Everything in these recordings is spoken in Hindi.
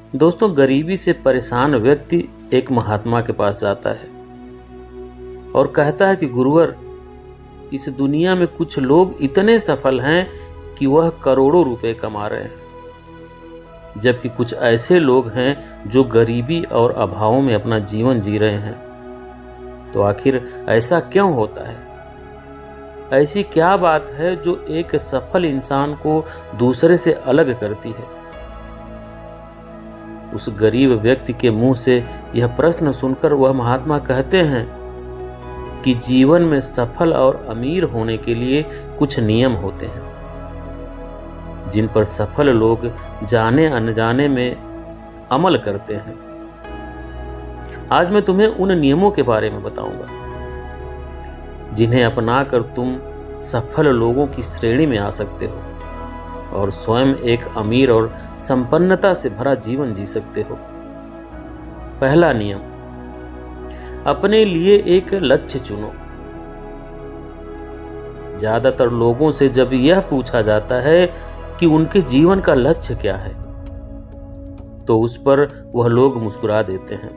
दोस्तों, गरीबी से परेशान व्यक्ति एक महात्मा के पास जाता है और कहता है कि गुरुवर, इस दुनिया में कुछ लोग इतने सफल हैं कि वह करोड़ों रुपए कमा रहे हैं, जबकि कुछ ऐसे लोग हैं जो गरीबी और अभावों में अपना जीवन जी रहे हैं। तो आखिर ऐसा क्यों होता है? ऐसी क्या बात है जो एक सफल इंसान को दूसरे से अलग करती है? उस गरीब व्यक्ति के मुंह से यह प्रश्न सुनकर वह महात्मा कहते हैं कि जीवन में सफल और अमीर होने के लिए कुछ नियम होते हैं, जिन पर सफल लोग जाने अनजाने में अमल करते हैं। आज मैं तुम्हें उन नियमों के बारे में बताऊंगा जिन्हें अपनाकर तुम सफल लोगों की श्रेणी में आ सकते हो और स्वयं एक अमीर और संपन्नता से भरा जीवन जी सकते हो। पहला नियम, अपने लिए एक लक्ष्य चुनो। ज्यादातर लोगों से जब यह पूछा जाता है कि उनके जीवन का लक्ष्य क्या है, तो उस पर वह लोग मुस्कुरा देते हैं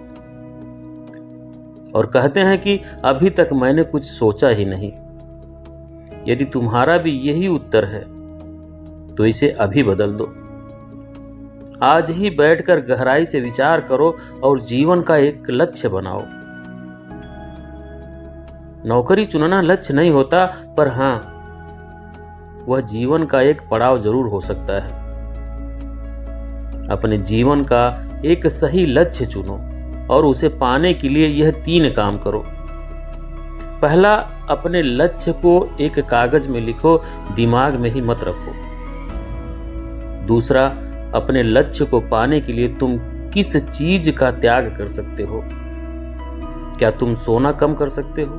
और कहते हैं कि अभी तक मैंने कुछ सोचा ही नहीं। यदि तुम्हारा भी यही उत्तर है तो इसे अभी बदल दो। आज ही बैठकर गहराई से विचार करो और जीवन का एक लक्ष्य बनाओ। नौकरी चुनना लक्ष्य नहीं होता, पर हां, वह जीवन का एक पड़ाव जरूर हो सकता है। अपने जीवन का एक सही लक्ष्य चुनो और उसे पाने के लिए यह 3 काम करो। पहला, अपने लक्ष्य को एक कागज में लिखो, दिमाग में ही मत रखो। दूसरा, अपने लक्ष्य को पाने के लिए तुम किस चीज का त्याग कर सकते हो? क्या तुम सोना कम कर सकते हो?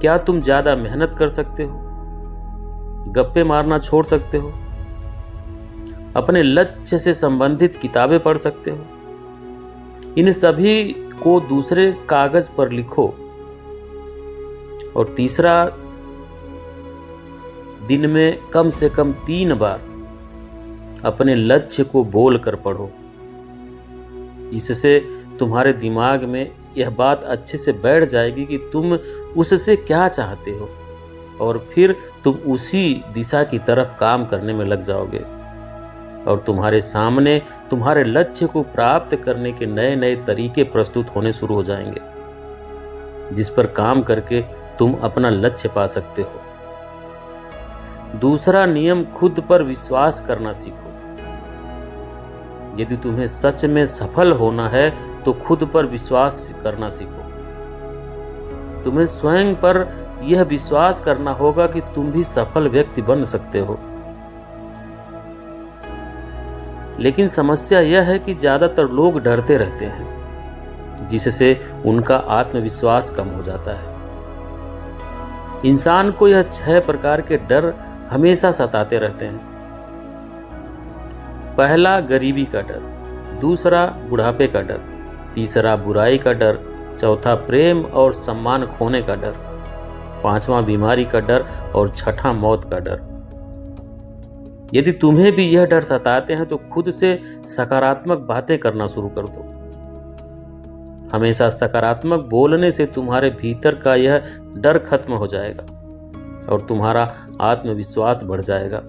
क्या तुम ज्यादा मेहनत कर सकते हो? गप्पे मारना छोड़ सकते हो? अपने लक्ष्य से संबंधित किताबें पढ़ सकते हो? इन सभी को दूसरे कागज पर लिखो। और तीसरा, दिन में कम से कम 3 बार अपने लक्ष्य को बोलकर पढ़ो। इससे तुम्हारे दिमाग में यह बात अच्छे से बैठ जाएगी कि तुम उससे क्या चाहते हो और फिर तुम उसी दिशा की तरफ काम करने में लग जाओगे और तुम्हारे सामने तुम्हारे लक्ष्य को प्राप्त करने के नए नए तरीके प्रस्तुत होने शुरू हो जाएंगे, जिस पर काम करके तुम अपना लक्ष्य पा सकते हो। दूसरा नियम, खुद पर विश्वास करना सीखो। यदि तुम्हें सच में सफल होना है तो खुद पर विश्वास करना सीखो। तुम्हें स्वयं पर यह विश्वास करना होगा कि तुम भी सफल व्यक्ति बन सकते हो। लेकिन समस्या यह है कि ज्यादातर लोग डरते रहते हैं, जिससे उनका आत्मविश्वास कम हो जाता है। इंसान को यह 6 प्रकार के डर हमेशा सताते रहते हैं। पहला, गरीबी का डर। दूसरा, बुढ़ापे का डर। तीसरा, बुराई का डर। चौथा, प्रेम और सम्मान खोने का डर। 5वां, बीमारी का डर। और 6ठा, मौत का डर। यदि तुम्हें भी यह डर सताते हैं तो खुद से सकारात्मक बातें करना शुरू कर दो। हमेशा सकारात्मक बोलने से तुम्हारे भीतर का यह डर खत्म हो जाएगा और तुम्हारा आत्मविश्वास बढ़ जाएगा।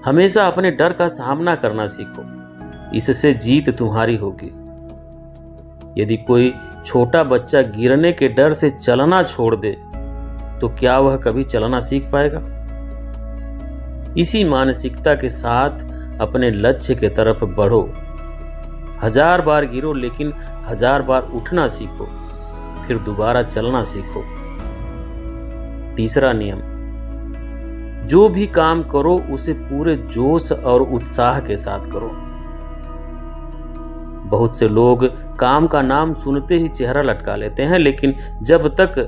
हमेशा अपने डर का सामना करना सीखो, इससे जीत तुम्हारी होगी। यदि कोई छोटा बच्चा गिरने के डर से चलना छोड़ दे तो क्या वह कभी चलना सीख पाएगा? इसी मानसिकता के साथ अपने लक्ष्य के तरफ बढ़ो। 1000 बार गिरो, लेकिन 1000 बार उठना सीखो, फिर दोबारा चलना सीखो। तीसरा नियम, जो भी काम करो उसे पूरे जोश और उत्साह के साथ करो। बहुत से लोग काम का नाम सुनते ही चेहरा लटका लेते हैं, लेकिन जब तक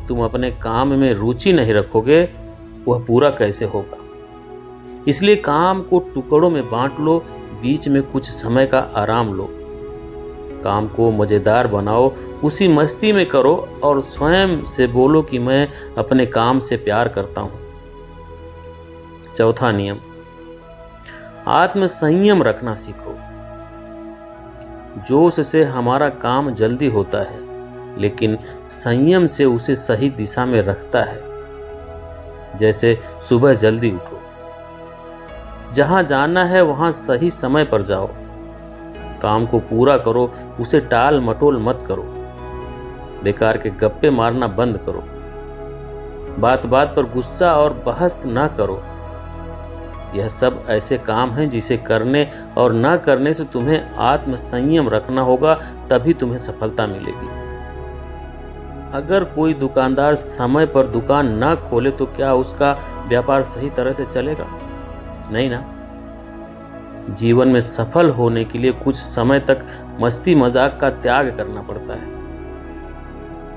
तुम अपने काम में रुचि नहीं रखोगे वह पूरा कैसे होगा? इसलिए काम को टुकड़ों में बांट लो, बीच में कुछ समय का आराम लो। काम को मजेदार बनाओ, उसी मस्ती में करो और स्वयं से बोलो कि मैं अपने काम से प्यार करता हूं। चौथा नियम, आत्म संयम रखना सीखो। जोश से हमारा काम जल्दी होता है, लेकिन संयम से उसे सही दिशा में रखता है। जैसे सुबह जल्दी उठो, जहां जाना है वहां सही समय पर जाओ, काम को पूरा करो, उसे टाल मटोल मत करो, बेकार के गप्पे मारना बंद करो, बात बात पर गुस्सा और बहस ना करो। यह सब ऐसे काम हैं जिसे करने और ना करने से तुम्हें आत्म संयम रखना होगा, तभी तुम्हें सफलता मिलेगी। अगर कोई दुकानदार समय पर दुकान ना खोले तो क्या उसका व्यापार सही तरह से चलेगा? नहीं ना। जीवन में सफल होने के लिए कुछ समय तक मस्ती मजाक का त्याग करना पड़ता है।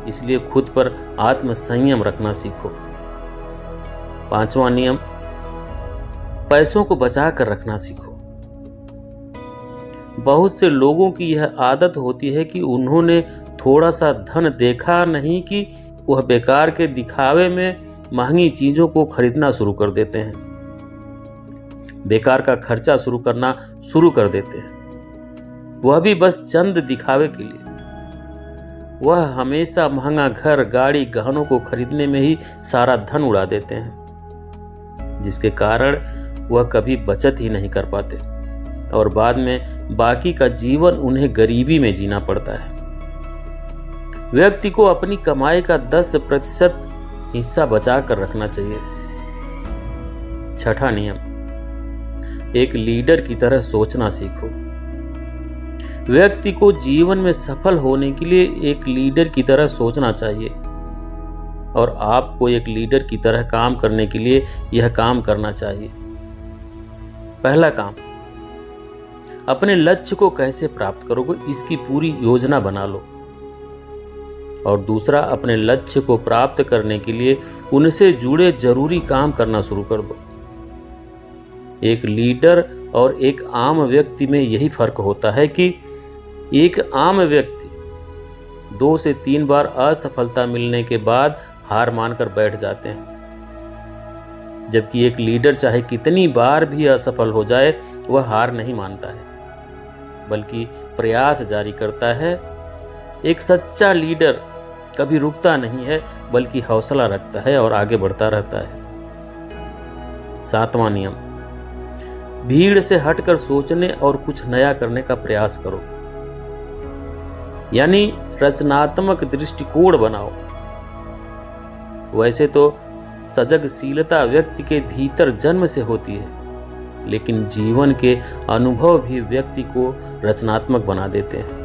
इसलिए खुद पर आत्म संयम रखना सीखो। 5वां नियम, पैसों को बचा कर रखना सीखो। बहुत से लोगों की यह आदत होती है कि उन्होंने थोड़ा सा धन देखा नहीं कि वह बेकार के दिखावे में महंगी चीजों को खरीदना शुरू कर देते हैं, बेकार का खर्चा शुरू कर देते हैं, वह भी बस चंद दिखावे के लिए। वह हमेशा महंगा घर, गाड़ी, गहनों को खरीदने में ही सारा धन उड़ा देते हैं, जिसके कारण वह कभी बचत ही नहीं कर पाते और बाद में बाकी का जीवन उन्हें गरीबी में जीना पड़ता है। व्यक्ति को अपनी कमाई का 10% हिस्सा बचा कर रखना चाहिए। 6वां नियम, एक लीडर की तरह सोचना सीखो। व्यक्ति को जीवन में सफल होने के लिए एक लीडर की तरह सोचना चाहिए और आपको एक लीडर की तरह काम करने के लिए यह काम करना चाहिए। पहला काम, अपने लक्ष्य को कैसे प्राप्त करोगे इसकी पूरी योजना बना लो। और दूसरा, अपने लक्ष्य को प्राप्त करने के लिए उनसे जुड़े जरूरी काम करना शुरू कर दो। एक लीडर और एक आम व्यक्ति में यही फर्क होता है कि एक आम व्यक्ति 2 से 3 बार असफलता मिलने के बाद हार मानकर बैठ जाते हैं, जबकि एक लीडर चाहे कितनी बार भी असफल हो जाए वह हार नहीं मानता है, बल्कि प्रयास जारी करता है। एक सच्चा लीडर कभी रुकता नहीं है, बल्कि हौसला रखता है और आगे बढ़ता रहता है। 7वां नियम, भीड़ से हटकर सोचने और कुछ नया करने का प्रयास करो, यानी रचनात्मक दृष्टिकोण बनाओ। वैसे तो सजगशीलता व्यक्ति के भीतर जन्म से होती है, लेकिन जीवन के अनुभव भी व्यक्ति को रचनात्मक बना देते हैं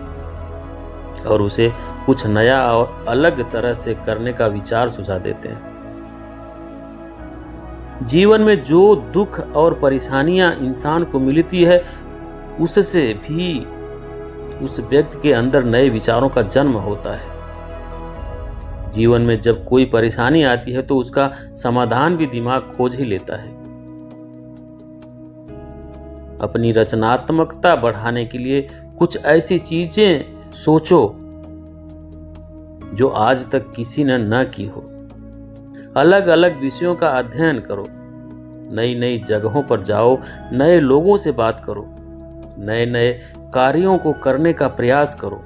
और उसे कुछ नया और अलग तरह से करने का विचार सुझा देते हैं। जीवन में जो दुख और परेशानियां इंसान को मिलती है, उससे भी उस व्यक्ति के अंदर नए विचारों का जन्म होता है। जीवन में जब कोई परेशानी आती है तो उसका समाधान भी दिमाग खोज ही लेता है। अपनी रचनात्मकता बढ़ाने के लिए कुछ ऐसी चीजें सोचो जो आज तक किसी ने न की हो। अलग अलग विषयों का अध्ययन करो, नई नई जगहों पर जाओ, नए लोगों से बात करो, नए नए कार्यों को करने का प्रयास करो।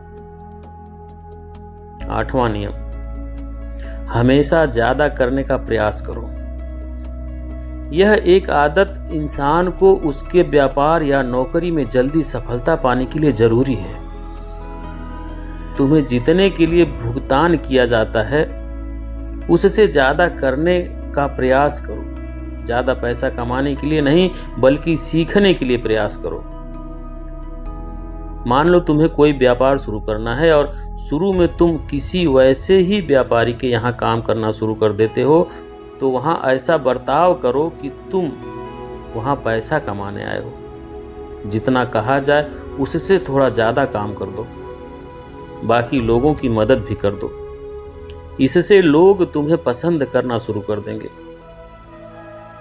8वां नियम, हमेशा ज्यादा करने का प्रयास करो। यह एक आदत इंसान को उसके व्यापार या नौकरी में जल्दी सफलता पाने के लिए जरूरी है। तुम्हें जितने के लिए भुगतान किया जाता है उससे ज्यादा करने का प्रयास करो। ज्यादा पैसा कमाने के लिए नहीं, बल्कि सीखने के लिए प्रयास करो। मान लो तुम्हें कोई व्यापार शुरू करना है और शुरू में तुम किसी वैसे ही व्यापारी के यहाँ काम करना शुरू कर देते हो, तो वहाँ ऐसा बर्ताव करो कि तुम वहाँ पैसा कमाने आए हो। जितना कहा जाए उससे थोड़ा ज़्यादा काम कर दो, बाकी लोगों की मदद भी कर दो। इससे लोग तुम्हें पसंद करना शुरू कर देंगे।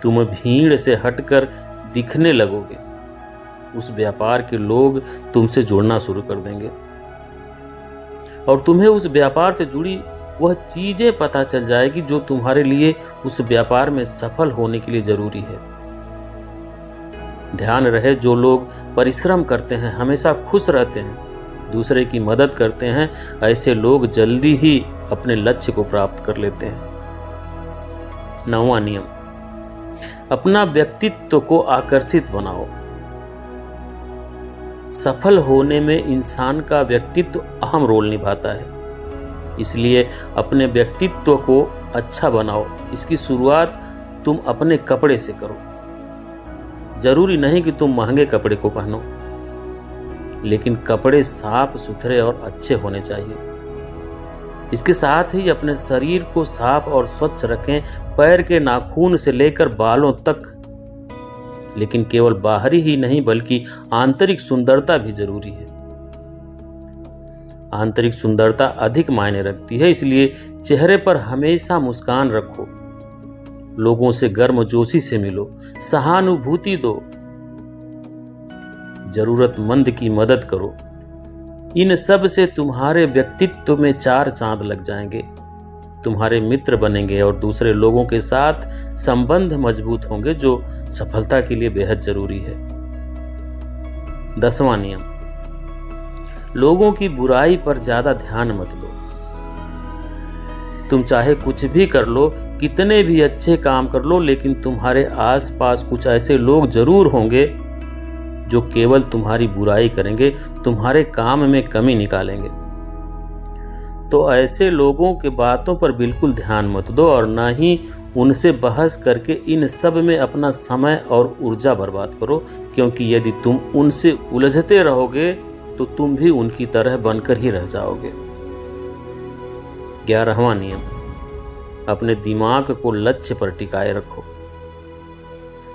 तुम भीड़ से हटकर दिखने लगोगे, उस व्यापार के लोग तुमसे जुड़ना शुरू कर देंगे और तुम्हें उस व्यापार से जुड़ी वह चीजें पता चल जाएगी जो तुम्हारे लिए उस व्यापार में सफल होने के लिए जरूरी है। ध्यान रहे, जो लोग परिश्रम करते हैं, हमेशा खुश रहते हैं, दूसरे की मदद करते हैं, ऐसे लोग जल्दी ही अपने लक्ष्य को प्राप्त कर लेते हैं। 9वां नियम, अपना व्यक्तित्व को आकर्षित बनाओ। सफल होने में इंसान का व्यक्तित्व अहम रोल निभाता है, इसलिए अपने व्यक्तित्व को अच्छा बनाओ। इसकी शुरुआत तुम अपने कपड़े से करो। जरूरी नहीं कि तुम महंगे कपड़े को पहनो, लेकिन कपड़े साफ सुथरे और अच्छे होने चाहिए। इसके साथ ही अपने शरीर को साफ और स्वच्छ रखें, पैर के नाखून से लेकर बालों तक। लेकिन केवल बाहरी ही नहीं बल्कि आंतरिक सुंदरता भी जरूरी है। आंतरिक सुंदरता अधिक मायने रखती है, इसलिए चेहरे पर हमेशा मुस्कान रखो, लोगों से गर्मजोशी से मिलो, सहानुभूति दो, जरूरतमंद की मदद करो। इन सब से तुम्हारे व्यक्तित्व में 4 चांद लग जाएंगे, तुम्हारे मित्र बनेंगे और दूसरे लोगों के साथ संबंध मजबूत होंगे, जो सफलता के लिए बेहद जरूरी है। 10वां नियम, लोगों की बुराई पर ज्यादा ध्यान मत दो। तुम चाहे कुछ भी कर लो, कितने भी अच्छे काम कर लो, लेकिन तुम्हारे आसपास कुछ ऐसे लोग जरूर होंगे जो केवल तुम्हारी बुराई करेंगे, तुम्हारे काम में कमी निकालेंगे। तो ऐसे लोगों के बातों पर बिल्कुल ध्यान मत दो और ना ही उनसे बहस करके इन सब में अपना समय और ऊर्जा बर्बाद करो, क्योंकि यदि तुम उनसे उलझते रहोगे तो तुम भी उनकी तरह बनकर ही रह जाओगे। 11वां नियम, अपने दिमाग को लक्ष्य पर टिकाए रखो।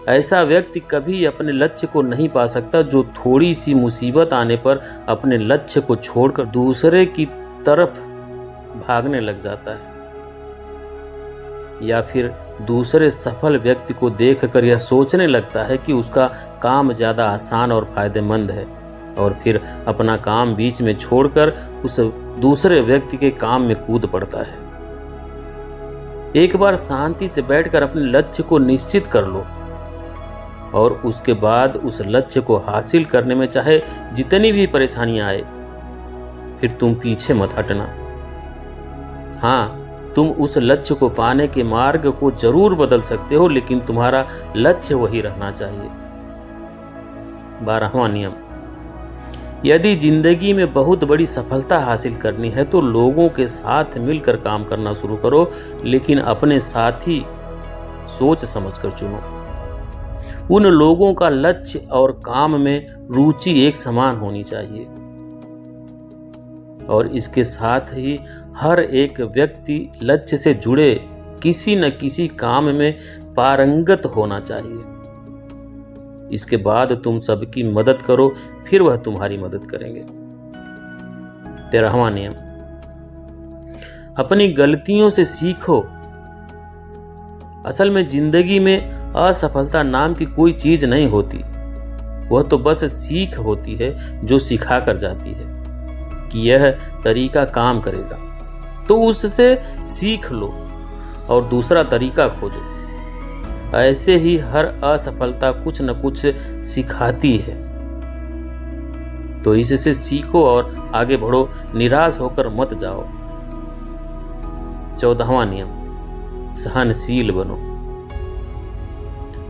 ऐसा व्यक्ति कभी अपने लक्ष्य को नहीं पा सकता जो थोड़ी सी मुसीबत आने पर अपने लक्ष्य को छोड़कर दूसरे की तरफ भागने लग जाता है, या फिर दूसरे सफल व्यक्ति को देखकर यह सोचने लगता है कि उसका काम ज्यादा आसान और फायदेमंद है, और फिर अपना काम बीच में छोड़कर उस दूसरे व्यक्ति के काम में कूद पड़ता है। एक बार शांति से बैठकर अपने लक्ष्य को निश्चित कर लो और उसके बाद उस लक्ष्य को हासिल करने में चाहे जितनी भी परेशानियां आए, फिर तुम पीछे मत हटना। हाँ, तुम उस लक्ष्य को पाने के मार्ग को जरूर बदल सकते हो, लेकिन तुम्हारा लक्ष्य वही रहना चाहिए। 12वां नियम, यदि जिंदगी में बहुत बड़ी सफलता हासिल करनी है तो लोगों के साथ मिलकर काम करना शुरू करो, लेकिन अपने साथी सोच समझकर चुनो। उन लोगों का लक्ष्य और काम में रुचि एक समान होनी चाहिए, और इसके साथ ही हर एक व्यक्ति लक्ष्य से जुड़े किसी न किसी काम में पारंगत होना चाहिए। इसके बाद तुम सबकी मदद करो, फिर वह तुम्हारी मदद करेंगे। 13वां नियम, अपनी गलतियों से सीखो। असल में जिंदगी में असफलता नाम की कोई चीज नहीं होती, वह तो बस सीख होती है जो सिखा कर जाती है कि यह तरीका काम करेगा, तो उससे सीख लो और दूसरा तरीका खोजो। ऐसे ही हर असफलता कुछ न कुछ सिखाती है, तो इससे सीखो और आगे बढ़ो, निराश होकर मत जाओ। 14वां नियम, सहनशील बनो।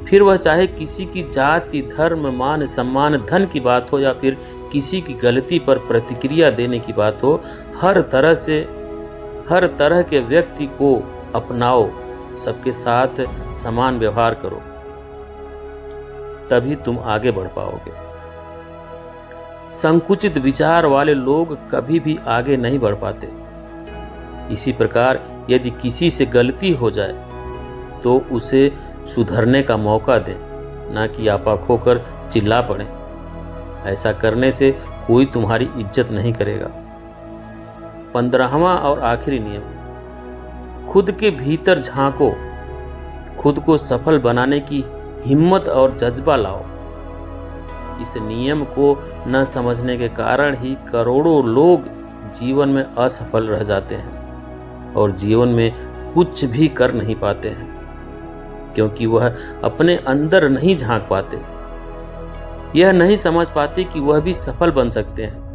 फिर वह चाहे किसी की जाति, धर्म, मान, सम्मान, धन की बात हो या फिर किसी की गलती पर प्रतिक्रिया देने की बात हो, हर तरह के व्यक्ति को अपनाओ, सबके साथ समान व्यवहार करो, तभी तुम आगे बढ़ पाओगे। संकुचित विचार वाले लोग कभी भी आगे नहीं बढ़ पाते। इसी प्रकार यदि किसी से गलती हो जाए तो उसे सुधरने का मौका दें, ना कि आपा खोकर चिल्ला पड़े। ऐसा करने से कोई तुम्हारी इज्जत नहीं करेगा। 15वां और आखिरी नियम, खुद के भीतर झांको, खुद को सफल बनाने की हिम्मत और जज्बा लाओ। इस नियम को न समझने के कारण ही करोड़ों लोग जीवन में असफल रह जाते हैं और जीवन में कुछ भी कर नहीं पाते हैं, क्योंकि वह अपने अंदर नहीं झांक पाते। यह नहीं समझ पाते कि वह भी सफल बन सकते हैं।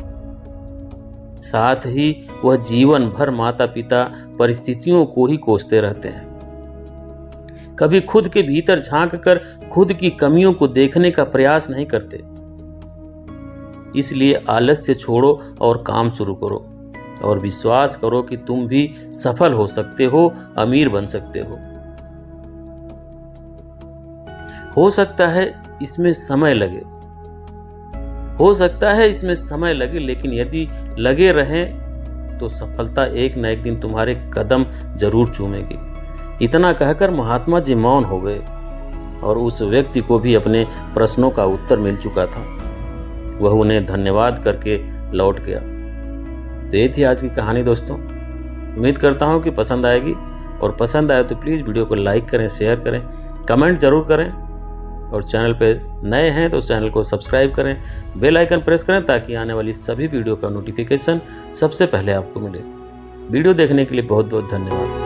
साथ ही वह जीवन भर माता पिता परिस्थितियों को ही कोसते रहते हैं। कभी खुद के भीतर झांक कर खुद की कमियों को देखने का प्रयास नहीं करते। इसलिए आलस्य छोड़ो और काम शुरू करो और विश्वास करो कि तुम भी सफल हो सकते हो, अमीर बन सकते हो। हो सकता है इसमें समय लगे, लेकिन यदि लगे रहें तो सफलता एक न एक दिन तुम्हारे कदम जरूर चूमेगी। इतना कहकर महात्मा जी मौन हो गए और उस व्यक्ति को भी अपने प्रश्नों का उत्तर मिल चुका था। वह उन्हें धन्यवाद करके लौट गया। तो ये थी आज की कहानी दोस्तों। उम्मीद करता हूँ कि पसंद आएगी, और पसंद आए तो प्लीज़ वीडियो को लाइक करें, शेयर करें, कमेंट जरूर करें, और चैनल पे नए हैं तो चैनल को सब्सक्राइब करें, बेल आइकन प्रेस करें ताकि आने वाली सभी वीडियो का नोटिफिकेशन सबसे पहले आपको मिले। वीडियो देखने के लिए बहुत बहुत धन्यवाद।